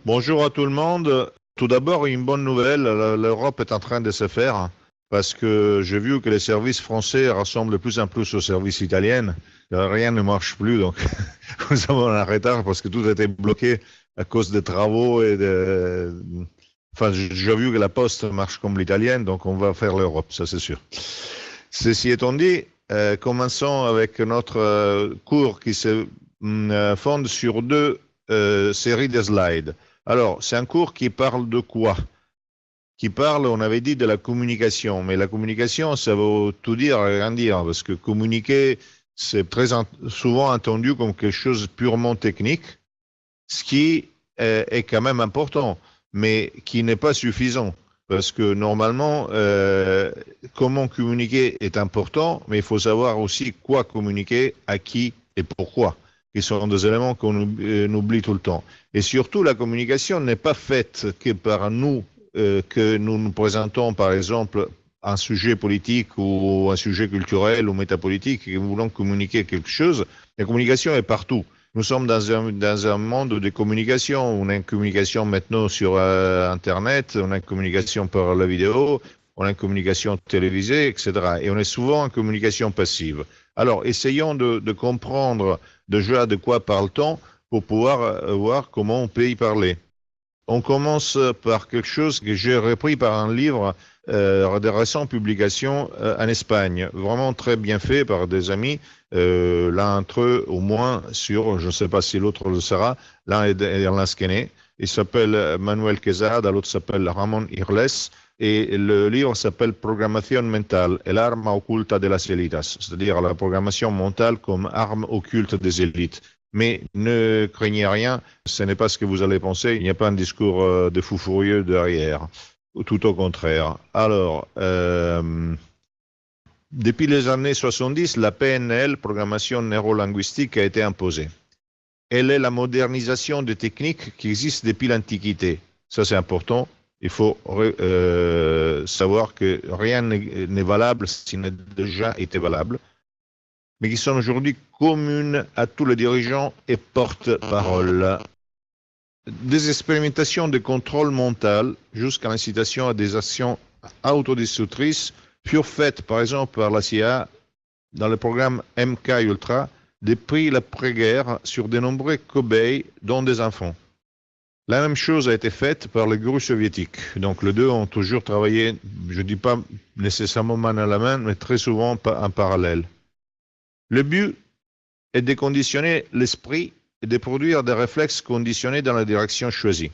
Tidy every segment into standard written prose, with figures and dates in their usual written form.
Bonjour à tout le monde. Tout d'abord, une bonne nouvelle, l'Europe est en train de se faire parce que j'ai vu que les services français ressemblent de plus en plus aux services italiens. Rien ne marche plus, donc nous avons un retard parce que tout a été bloqué à cause des travaux et de... Enfin, j'ai vu que la poste marche comme l'italienne, donc on va faire l'Europe, ça c'est sûr. Ceci étant dit, commençons avec notre cours qui se fonde sur deux séries de slides. Alors, c'est un cours qui parle de quoi? Qui parle, on avait dit, de la communication. Mais la communication, ça veut tout dire et rien dire, parce que communiquer, c'est souvent entendu comme quelque chose de purement technique, ce qui est quand même important, mais qui n'est pas suffisant. Parce que normalement, comment communiquer est important, mais il faut savoir aussi quoi communiquer, à qui et pourquoi, qui sont des éléments qu'on oublie tout le temps. Et surtout, la communication n'est pas faite que par nous, que nous nous présentons, par exemple, un sujet politique ou un sujet culturel ou métapolitique et que nous voulons communiquer quelque chose. La communication est partout. Nous sommes dans un monde de communication. On a une communication maintenant sur Internet, on a une communication par la vidéo, on a une communication télévisée, etc. Et on est souvent en communication passive. Alors, essayons de comprendre déjà de quoi parle-t-on pour pouvoir voir comment on peut y parler. On commence par quelque chose que j'ai repris par un livre de récentes publications en Espagne, vraiment très bien fait par des amis, l'un d'entre eux au moins sur, je ne sais pas si l'autre le sera, l'un est Erlan Skené, il s'appelle Manuel Quesada, l'autre s'appelle Ramon Irles, et le livre s'appelle Programmation mentale, el arma oculta de las élites, c'est-à-dire la programmation mentale comme arme occulte des élites. Mais ne craignez rien, ce n'est pas ce que vous allez penser, il n'y a pas un discours de fou furieux derrière, tout au contraire. Alors, depuis les années 70, la PNL, programmation neurolinguistique, a été imposée. Elle est la modernisation des techniques qui existent depuis l'Antiquité. Ça, c'est important. Il faut savoir que rien n'est valable s'il n'a déjà été valable, mais qui sont aujourd'hui communes à tous les dirigeants et porte-parole. Des expérimentations de contrôle mental jusqu'à l'incitation à des actions autodestructrices furent faites, par exemple, par la CIA dans le programme MK Ultra depuis l'après-guerre sur de nombreux cobayes, dont des enfants. La même chose a été faite par les gurus soviétiques. Donc les deux ont toujours travaillé, je ne dis pas nécessairement main à la main, mais très souvent en parallèle. Le but est de conditionner l'esprit et de produire des réflexes conditionnés dans la direction choisie.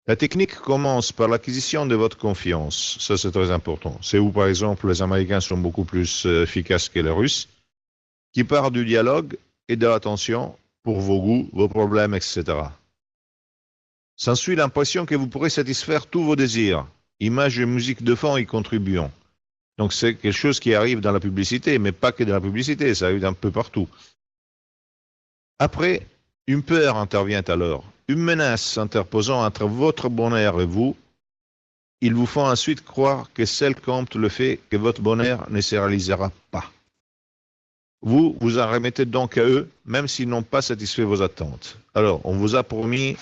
La technique commence par l'acquisition de votre confiance. Ça, c'est très important. C'est où, par exemple, les Américains sont beaucoup plus efficaces que les Russes, qui part du dialogue et de l'attention pour vos goûts, vos problèmes, etc. S'ensuit l'impression que vous pourrez satisfaire tous vos désirs. Images et musique de fond y contribuant. Donc c'est quelque chose qui arrive dans la publicité, mais pas que dans la publicité, ça arrive un peu partout. Après, une peur intervient alors, une menace s'interposant entre votre bonheur et vous. Ils vous font ensuite croire que seul compte le fait que votre bonheur ne se réalisera pas. Vous vous en remettez donc à eux, même s'ils n'ont pas satisfait vos attentes. Alors, on vous a promis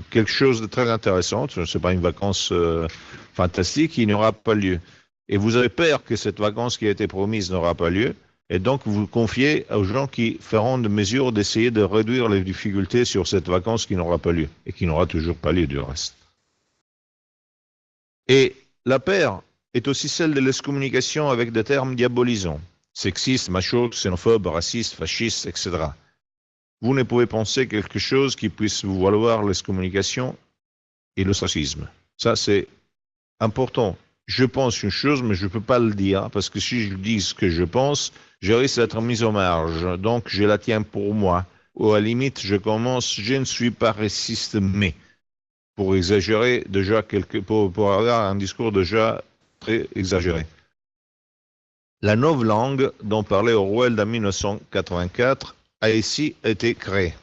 quelque chose de très intéressant, ce n'est pas une vacance fantastique, il n'y aura pas lieu. Et vous avez peur que cette vacance qui a été promise n'aura pas lieu, et donc vous vous confiez aux gens qui feront des mesures d'essayer de réduire les difficultés sur cette vacance qui n'aura pas lieu, et qui n'aura toujours pas lieu du reste. Et la peur est aussi celle de l'excommunication avec des termes diabolisants, sexistes, machos, xénophobes, racistes, fascistes, etc. Vous ne pouvez penser quelque chose qui puisse vous valoir l'excommunication et le racisme. Ça, c'est important. Je pense une chose, mais je ne peux pas le dire, parce que si je dis ce que je pense, je risque d'être mis au marge. Donc, je la tiens pour moi. Ou à la limite, je ne suis pas raciste, mais, pour exagérer déjà pour avoir un discours déjà très exagéré. La novlangue dont parlait Orwell en 1984 a ici été créée.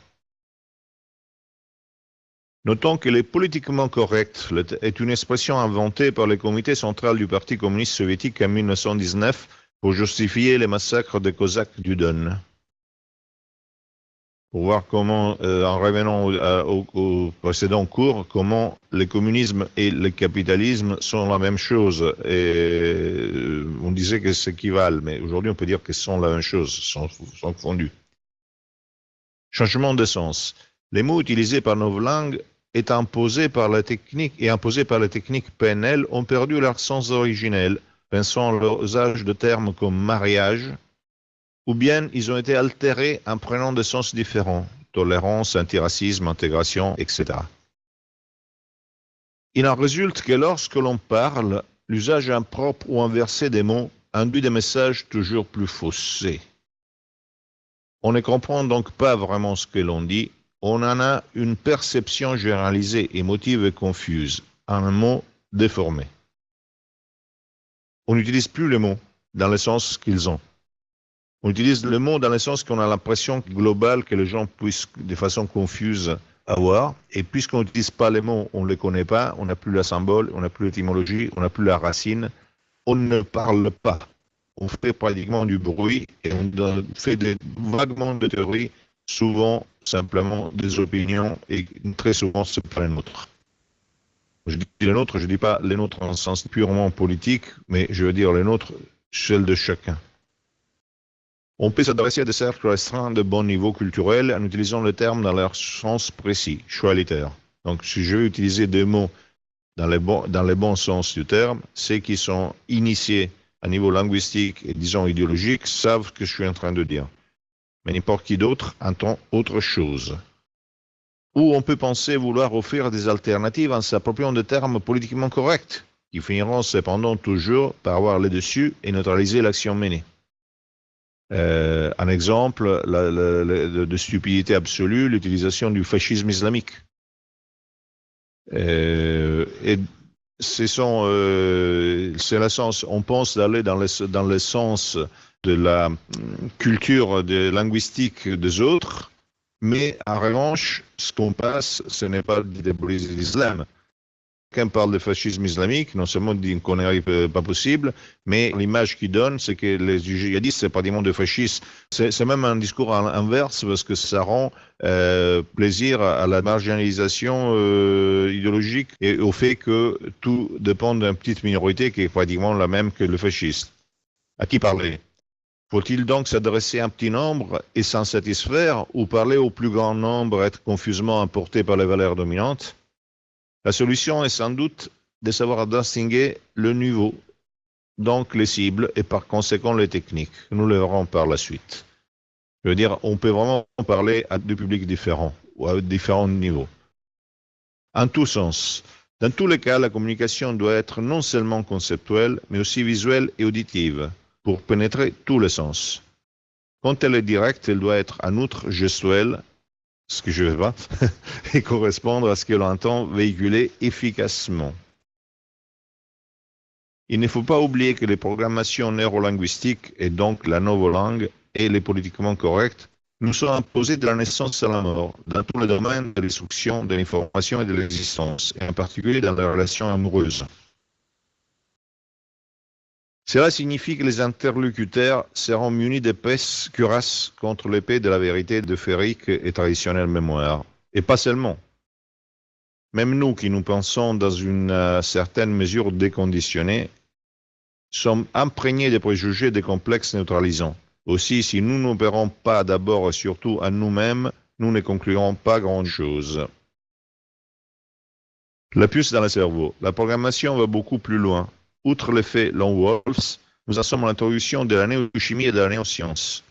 Notons que le politiquement correct est une expression inventée par le comité central du Parti communiste soviétique en 1919 pour justifier les massacres des Cosaques du Don. pour voir comment, en revenant au précédent cours, comment le communisme et le capitalisme sont la même chose. Et on disait que s'équivalent, mais aujourd'hui on peut dire que ce sont la même chose, sont fondus. Changement de sens. Les mots utilisés par nos langues et imposés par la technique PNL ont perdu leur sens originel, pensant à l'usage de termes comme mariage, ou bien ils ont été altérés en prenant des sens différents, tolérance, antiracisme, intégration, etc. Il en résulte que lorsque l'on parle, l'usage impropre ou inversé des mots induit des messages toujours plus faussés. On ne comprend donc pas vraiment ce que l'on dit, on en a une perception généralisée, émotive et confuse, en un mot déformé. On n'utilise plus les mots dans le sens qu'ils ont. On utilise le mot dans le sens qu'on a l'impression globale que les gens puissent de façon confuse avoir. Et puisqu'on n'utilise pas les mots, on ne les connaît pas, on n'a plus la symbole, on n'a plus l'étymologie, on n'a plus la racine, on ne parle pas. On fait pratiquement du bruit et on fait vaguement de théories, souvent simplement des opinions et très souvent c'est pas les nôtres. Je dis les nôtres, je ne dis pas les nôtres en sens purement politique, mais je veux dire les nôtres, celles de chacun. On peut s'adresser à des cercles restreints de bon niveau culturel en utilisant le terme dans leur sens précis, choix littéraire. Donc, si je veux utiliser des mots dans les bons sens du terme, ceux qui sont initiés à niveau linguistique et, disons, idéologique savent ce que je suis en train de dire. Mais n'importe qui d'autre entend autre chose. Ou on peut penser vouloir offrir des alternatives en s'appropriant de termes politiquement corrects, qui finiront cependant toujours par avoir le dessus et neutraliser l'action menée. Un exemple de stupidité absolue, l'utilisation du fascisme islamique. Et c'est le sens, on pense d'aller dans le sens de la culture linguistique des autres, mais en revanche, ce qu'on passe, ce n'est pas de diaboliser l'islam. Quand on parle de fascisme islamique, non seulement dit une connerie pas possible, mais l'image qu'il donne, c'est que les djihadistes, c'est pratiquement des fascistes. C'est même un discours inverse parce que ça rend plaisir à la marginalisation idéologique et au fait que tout dépend d'une petite minorité qui est pratiquement la même que le fasciste. À qui parler? Faut-il donc s'adresser à un petit nombre et s'en satisfaire ou parler au plus grand nombre, être confusément emporté par les valeurs dominantes? La solution est sans doute de savoir distinguer le niveau, donc les cibles et par conséquent les techniques. Nous le verrons par la suite. Je veux dire, on peut vraiment parler à deux publics différents ou à différents niveaux. En tous sens, dans tous les cas, la communication doit être non seulement conceptuelle, mais aussi visuelle et auditive, pour pénétrer tous les sens. Quand elle est directe, elle doit être en outre gestuelle, ce que je ne vais pas, et correspondre à ce que l'on entend véhiculer efficacement. Il ne faut pas oublier que les programmations neurolinguistiques, et donc la langue et les politiquement correctes, nous sont imposées de la naissance à la mort, dans tous les domaines de l'instruction, de l'information et de l'existence, et en particulier dans les relations amoureuses. Cela signifie que les interlocuteurs seront munis d'épaisses cuirasses contre l'épée de la vérité de féerique et traditionnelle mémoire. Et pas seulement. Même nous qui nous pensons dans une certaine mesure déconditionnés, sommes imprégnés de préjugés et de complexes neutralisants. Aussi, si nous n'opérons pas d'abord et surtout à nous-mêmes, nous ne conclurons pas grand-chose. La puce dans le cerveau. La programmation va beaucoup plus loin. Outre l'effet Lone Wolves, nous en sommes à l'introduction de la néochimie et de la néoscience.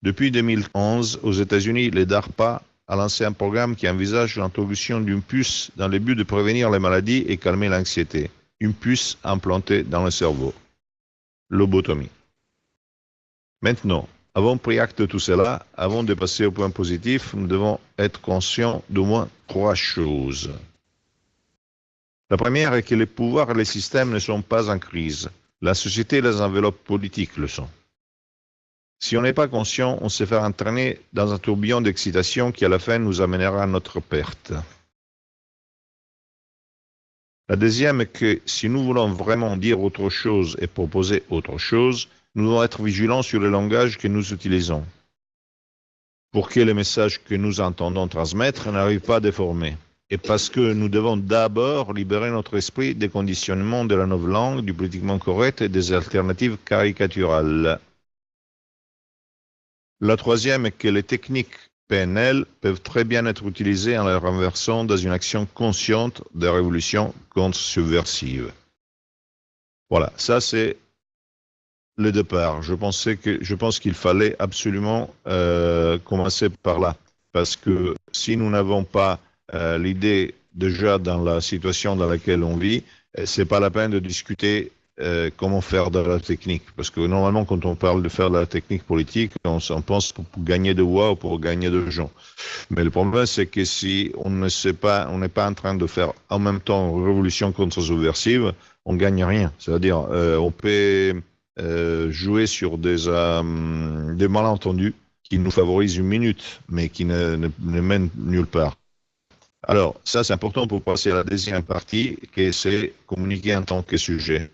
Depuis 2011, aux États-Unis, les DARPA a lancé un programme qui envisage l'introduction d'une puce dans le but de prévenir les maladies et calmer l'anxiété. Une puce implantée dans le cerveau. Lobotomie. Maintenant, avons pris acte de tout cela, avant de passer au point positif, nous devons être conscients d'au moins trois choses. La première est que les pouvoirs et les systèmes ne sont pas en crise. La société et les enveloppes politiques le sont. Si on n'est pas conscient, on se fait entraîner dans un tourbillon d'excitation qui à la fin nous amènera à notre perte. La deuxième est que si nous voulons vraiment dire autre chose et proposer autre chose, nous devons être vigilants sur le langage que nous utilisons. pour que les messages que nous entendons transmettre n'arrivent pas déformés. Et parce que nous devons d'abord libérer notre esprit des conditionnements de la nouvelle langue, du politiquement correct et des alternatives caricaturales. La troisième est que les techniques PNL peuvent très bien être utilisées en les renversant dans une action consciente de révolution contre-subversive. Voilà, ça c'est le départ. Je pense qu'il fallait absolument commencer par là. Parce que si nous n'avons pas l'idée déjà dans la situation dans laquelle on vit, c'est pas la peine de discuter comment faire de la technique. Parce que normalement, quand on parle de faire de la technique politique, on pense pour gagner de voix ou pour gagner de gens. Mais le problème, c'est que si on ne sait pas, on n'est pas en train de faire en même temps une révolution contre-subversive, on gagne rien. C'est-à-dire, on peut jouer sur des malentendus qui nous favorisent une minute, mais qui ne mènent nulle part. Alors, ça, c'est important pour passer à la deuxième partie, qui c'est communiquer en tant que sujet.